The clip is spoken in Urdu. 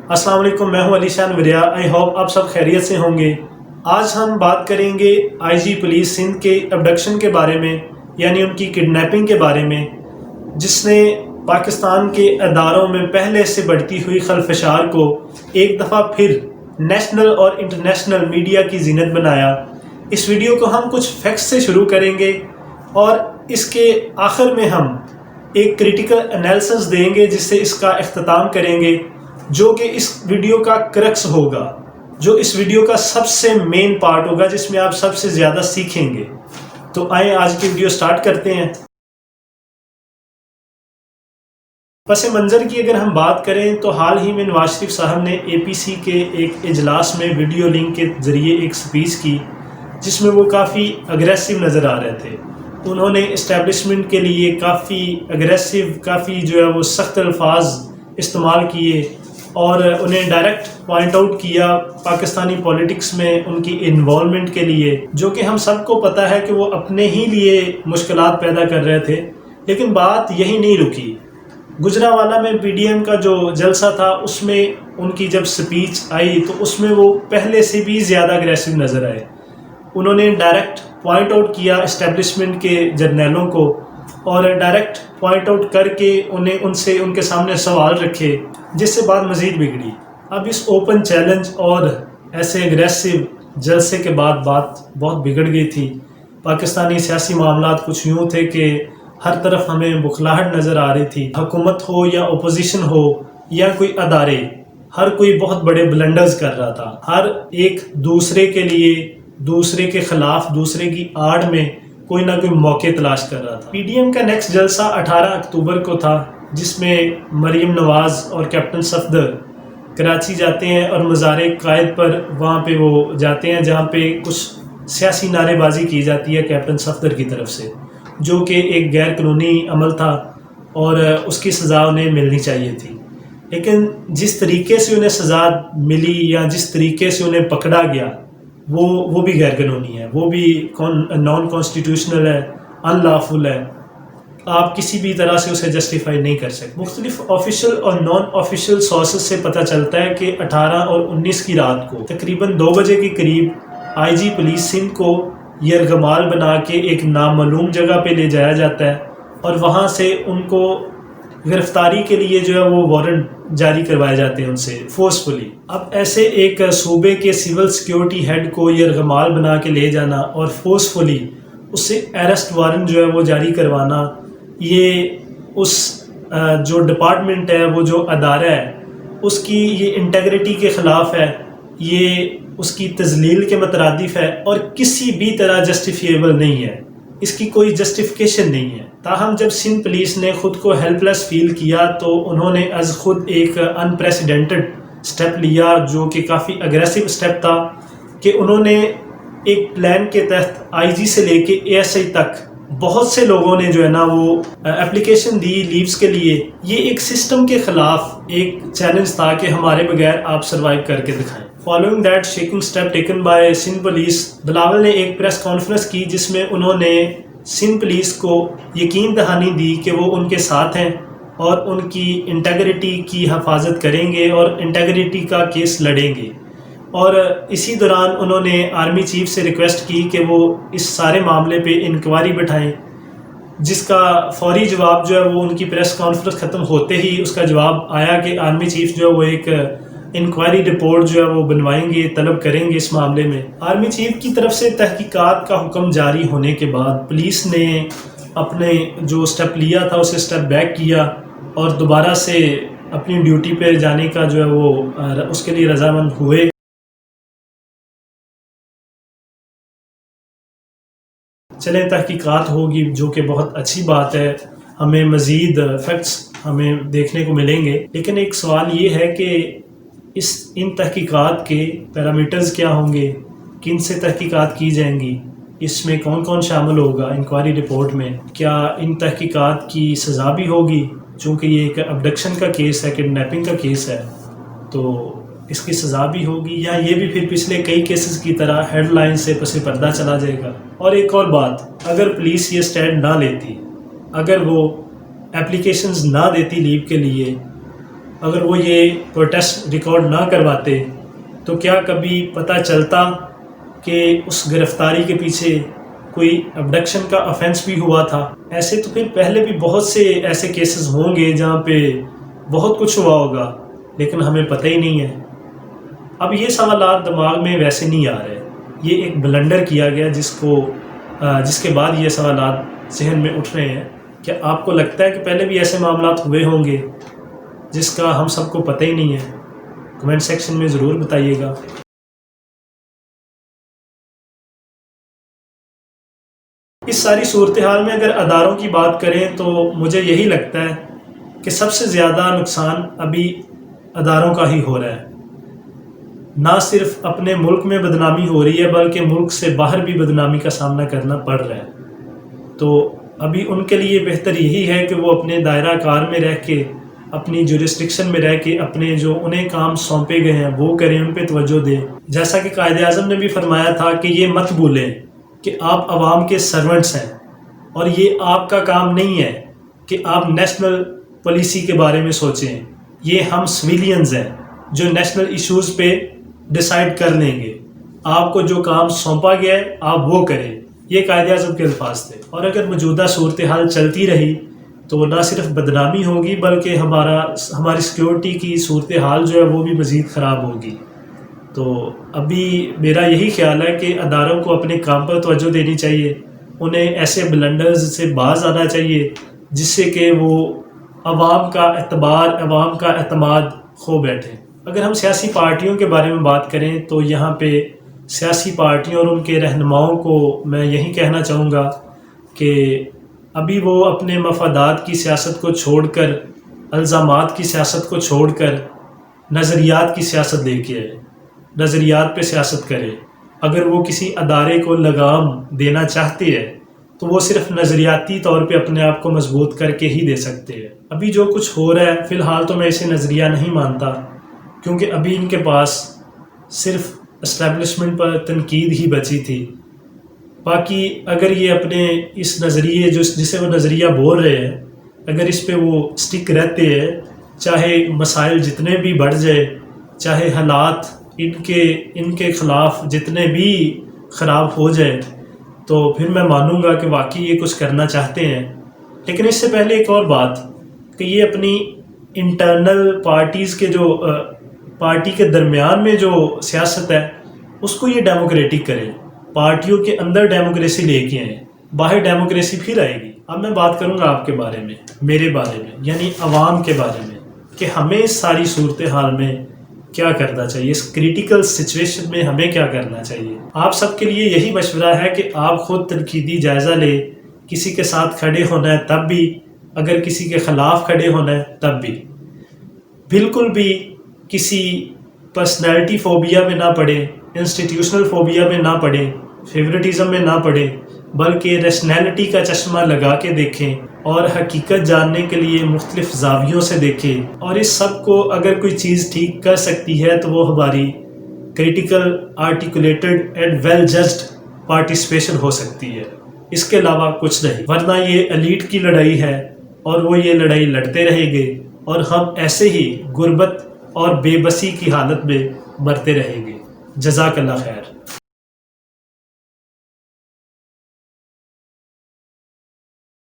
السلام علیکم، میں ہوں علی شان وریا۔ آئی ہوپ آپ سب خیریت سے ہوں گے۔ آج ہم بات کریں گے آئی جی پولیس سندھ کے ابڈکشن کے بارے میں، یعنی ان کی کڈنیپنگ کے بارے میں، جس نے پاکستان کے اداروں میں پہلے سے بڑھتی ہوئی خلفشار کو ایک دفعہ پھر نیشنل اور انٹرنیشنل میڈیا کی زینت بنایا۔ اس ویڈیو کو ہم کچھ فیکٹس سے شروع کریں گے اور اس کے آخر میں ہم ایک کریٹیکل انالیسس دیں گے جس سے اس کا اختتام کریں گے، جو کہ اس ویڈیو کا کرکس ہوگا، جو اس ویڈیو کا سب سے مین پارٹ ہوگا، جس میں آپ سب سے زیادہ سیکھیں گے۔ تو آئیں آج کی ویڈیو سٹارٹ کرتے ہیں۔ پس منظر کی اگر ہم بات کریں تو حال ہی میں نواز شریف صاحب نے اے پی سی کے ایک اجلاس میں ویڈیو لنک کے ذریعے ایک سپیچ کی، جس میں وہ کافی اگریسو نظر آ رہے تھے۔ انہوں نے اسٹیبلشمنٹ کے لیے کافی اگریسو، کافی جو ہے وہ سخت الفاظ استعمال کیے اور انہیں ڈائریکٹ پوائنٹ آؤٹ کیا پاکستانی پولیٹکس میں ان کی انوالومنٹ کے لیے، جو کہ ہم سب کو پتہ ہے کہ وہ اپنے ہی لیے مشکلات پیدا کر رہے تھے۔ لیکن بات یہی نہیں رکی۔ گجرانوالہ میں پی ڈی ایم کا جو جلسہ تھا، اس میں ان کی جب سپیچ آئی تو اس میں وہ پہلے سے بھی زیادہ اگریسو نظر آئے۔ انہوں نے ڈائریکٹ پوائنٹ آؤٹ کیا اسٹیبلشمنٹ کے جرنیلوں کو، اور ڈائریکٹ پوائنٹ آؤٹ کر کے ان کے سامنے سوال رکھے، جس سے بات مزید بگڑی۔ اب اس اوپن چیلنج اور ایسے اگریسو جلسے کے بعد بات بہت بگڑ گئی تھی۔ پاکستانی سیاسی معاملات کچھ یوں تھے کہ ہر طرف ہمیں بخلاہٹ نظر آ رہی تھی، حکومت ہو یا اپوزیشن ہو یا کوئی ادارے، ہر کوئی بہت بڑے بلنڈرز کر رہا تھا، ہر ایک دوسرے کے لیے، دوسرے کے خلاف، دوسرے کی آڑ میں کوئی نہ کوئی موقع تلاش کر رہا تھا۔ پی ڈی ایم کا نیکسٹ جلسہ 18 اکتوبر کو تھا، جس میں مریم نواز اور کیپٹن صفدر کراچی جاتے ہیں اور مزار قائد پر وہاں پہ وہ جاتے ہیں، جہاں پہ کچھ سیاسی نعرے بازی کی جاتی ہے کیپٹن صفدر کی طرف سے، جو کہ ایک غیر قانونی عمل تھا اور اس کی سزا انہیں ملنی چاہیے تھی۔ لیکن جس طریقے سے انہیں سزا ملی یا جس طریقے سے انہیں پکڑا گیا، وہ بھی غیر قانونی ہے، وہ بھی نان کانسٹیٹیوشنل ہے، ان لافل ہے۔ آپ کسی بھی طرح سے اسے جسٹیفائی نہیں کر سکتے۔ مختلف آفیشیل اور نان آفیشیل سورسز سے پتہ چلتا ہے کہ 18 اور 19 کی رات کو تقریباً 2 بجے کے قریب آئی جی پولیس سندھ کو یرغمال بنا کے ایک نامعلوم جگہ پہ لے جایا جاتا ہے، اور وہاں سے ان کو گرفتاری کے لیے جو ہے وہ وارنٹ جاری کروائے جاتے ہیں ان سے فورسفلی۔ اب ایسے ایک صوبے کے سول سیکیورٹی ہیڈ کو یرغمال بنا کے لے جانا اور فورسفلی اس سے ایرسٹ وارنٹ جو ہے وہ جاری کروانا، یہ اس جو ڈپارٹمنٹ ہے، وہ جو ادارہ ہے، اس کی یہ انٹیگریٹی کے خلاف ہے، یہ اس کی تذلیل کے مترادف ہے اور کسی بھی طرح جسٹیفیبل نہیں ہے، اس کی کوئی جسٹیفیکیشن نہیں ہے۔ تاہم جب سندھ پولیس نے خود کو ہیلپ لیس فیل کیا تو انہوں نے از خود ایک انپریسیڈنٹڈ سٹیپ لیا، جو کہ کافی اگریسو سٹیپ تھا، کہ انہوں نے ایک پلان کے تحت آئی جی سے لے کے اے ایس آئی تک بہت سے لوگوں نے جو ہے نا وہ اپلیکیشن دی لیوز کے لیے۔ یہ ایک سسٹم کے خلاف ایک چیلنج تھا کہ ہمارے بغیر آپ سروائیو کر کے دکھائیں۔ Following that shaking step taken by Sindh police, Bilawal نے ایک پریس کانفرنس کی جس میں انہوں نے سندھ پولیس کو یقین دہانی دی کہ وہ ان کے ساتھ ہیں اور ان کی انٹیگریٹی کی حفاظت کریں گے اور انٹیگریٹی کا کیس لڑیں گے۔ اور اسی دوران انہوں نے آرمی چیف سے ریکویسٹ کی کہ وہ اس سارے معاملے پہ انکوائری بٹھائیں، جس کا فوری جواب جو ہے وہ ان کی پریس کانفرنس ختم ہوتے ہی اس کا جواب آیا کہ آرمی چیف جو ہے وہ ایک انکوائری رپورٹ جو ہے وہ بنوائیں گے، طلب کریں گے اس معاملے میں۔ آرمی چیف کی طرف سے تحقیقات کا حکم جاری ہونے کے بعد پولیس نے اپنے جو سٹیپ لیا تھا اسے سٹیپ بیک کیا اور دوبارہ سے اپنی ڈیوٹی پہ جانے کا جو ہے وہ اس کے لیے رضامند ہوئے۔ چلیں، تحقیقات ہوگی، جو کہ بہت اچھی بات ہے، ہمیں مزید فیکٹس ہمیں دیکھنے کو ملیں گے۔ لیکن ایک سوال یہ ہے کہ ان تحقیقات کے پیرامیٹرز کیا ہوں گے، کن سے تحقیقات کی جائیں گی، اس میں کون کون شامل ہوگا انکوائری رپورٹ میں، کیا ان تحقیقات کی سزا بھی ہوگی، چونکہ یہ ایک ابڈکشن کا کیس ہے، کڈنیپنگ کا کیس ہے، تو اس کی سزا بھی ہوگی، یا یہ بھی پھر پچھلے کئی کیسز کی طرح ہیڈ لائن سے پس پردہ چلا جائے گا۔ اور ایک اور بات، اگر پولیس یہ سٹینڈ نہ لیتی، اگر وہ اپلیکیشنز نہ دیتی لیو کے لیے، اگر وہ یہ پروٹیسٹ ریکارڈ نہ کرواتے تو کیا کبھی پتہ چلتا کہ اس گرفتاری کے پیچھے کوئی ابڈکشن کا آفینس بھی ہوا تھا؟ ایسے تو پھر پہلے بھی بہت سے ایسے کیسز ہوں گے جہاں پہ بہت کچھ ہوا ہوگا لیکن ہمیں پتہ ہی نہیں ہے۔ اب یہ سوالات دماغ میں ویسے نہیں آ رہے، یہ ایک بلنڈر کیا گیا جس کے بعد یہ سوالات ذہن میں اٹھ رہے ہیں۔ کیا آپ کو لگتا ہے کہ پہلے بھی ایسے معاملات ہوئے ہوں گے جس کا ہم سب کو پتہ ہی نہیں ہے؟ کمنٹ سیکشن میں ضرور بتائیے گا۔ اس ساری صورتحال میں اگر اداروں کی بات کریں تو مجھے یہی لگتا ہے کہ سب سے زیادہ نقصان ابھی اداروں کا ہی ہو رہا ہے۔ نہ صرف اپنے ملک میں بدنامی ہو رہی ہے بلکہ ملک سے باہر بھی بدنامی کا سامنا کرنا پڑ رہا ہے۔ تو ابھی ان کے لیے بہتر یہی ہے کہ وہ اپنے دائرہ کار میں رہ کے، اپنی جورسڈکشن میں رہ کے اپنے جو انہیں کام سونپے گئے ہیں وہ کریں، ان پہ توجہ دیں۔ جیسا کہ قائد اعظم نے بھی فرمایا تھا کہ یہ مت بھولیں کہ آپ عوام کے سرونٹس ہیں، اور یہ آپ کا کام نہیں ہے کہ آپ نیشنل پالیسی کے بارے میں سوچیں۔ یہ ہم سویلینز ہیں جو نیشنل ایشوز پہ ڈیسائیڈ کر لیں گے۔ آپ کو جو کام سونپا گیا ہے آپ وہ کریں، یہ قائد اعظم کے الفاظ تھے۔ اور اگر موجودہ صورتحال چلتی رہی تو نہ صرف بدنامی ہوگی بلکہ ہماری سیکیورٹی کی صورتحال جو ہے وہ بھی مزید خراب ہوگی۔ تو ابھی میرا یہی خیال ہے کہ اداروں کو اپنے کام پر توجہ دینی چاہیے، انہیں ایسے بلنڈرز سے باز آنا چاہیے جس سے کہ وہ عوام کا اعتبار، عوام کا اعتماد کھو بیٹھیں۔ اگر ہم سیاسی پارٹیوں کے بارے میں بات کریں تو یہاں پہ سیاسی پارٹیوں اور ان کے رہنماؤں کو میں یہی کہنا چاہوں گا کہ ابھی وہ اپنے مفادات کی سیاست کو چھوڑ کر، الزامات کی سیاست کو چھوڑ کر نظریات کی سیاست لے کے آئے، نظریات پہ سیاست کرے۔ اگر وہ کسی ادارے کو لگام دینا چاہتے ہیں تو وہ صرف نظریاتی طور پہ اپنے آپ کو مضبوط کر کے ہی دے سکتے ہیں۔ ابھی جو کچھ ہو رہا ہے فی الحال تو میں اسے نظریہ نہیں مانتا، کیونکہ ابھی ان کے پاس صرف اسٹیبلشمنٹ پر تنقید ہی بچی تھی۔ باقی اگر یہ اپنے اس نظریے جسے وہ نظریہ بول رہے ہیں، اگر اس پہ وہ سٹک رہتے ہیں، چاہے مسائل جتنے بھی بڑھ جائے، چاہے حالات ان کے خلاف جتنے بھی خراب ہو جائے، تو پھر میں مانوں گا کہ واقعی یہ کچھ کرنا چاہتے ہیں۔ لیکن اس سے پہلے ایک اور بات کہ یہ اپنی انٹرنل پارٹی کے درمیان میں جو سیاست ہے اس کو یہ ڈیموکریٹک کریں، پارٹیوں کے اندر ڈیموکریسی لے کے آئیں، باہر ڈیموکریسی پھر آئے گی۔ اب میں بات کروں گا آپ کے بارے میں، میرے بارے میں، یعنی عوام کے بارے میں، کہ ہمیں اس ساری صورتحال میں کیا کرنا چاہیے، اس کریٹیکل سچویشن میں ہمیں کیا کرنا چاہیے۔ آپ سب کے لیے یہی مشورہ ہے کہ آپ خود تنقیدی جائزہ لیں، کسی کے ساتھ کھڑے ہونا ہے تب بھی، اگر کسی کے خلاف کھڑے ہونا ہے تب بھی۔ بالکل بھی کسی پرسنالٹی فوبیا میں نہ پڑے، انسٹیٹیوشنل فوبیا میں نہ پڑے، فیورٹزم میں نہ پڑے، بلکہ ریشنلٹی کا چشمہ لگا کے دیکھیں اور حقیقت جاننے کے لیے مختلف زاویوں سے دیکھیں۔ اور اس سب کو اگر کوئی چیز ٹھیک کر سکتی ہے تو وہ ہماری critical, articulated and well judged participation ہو سکتی ہے، اس کے علاوہ کچھ نہیں۔ ورنہ یہ ایلیٹ کی لڑائی ہے اور وہ یہ لڑائی لڑتے رہیں گے اور ہم ایسے ہی غربت اور بے بسی کی حالت میں مرتے رہیں گے۔ جزاک اللہ خیر۔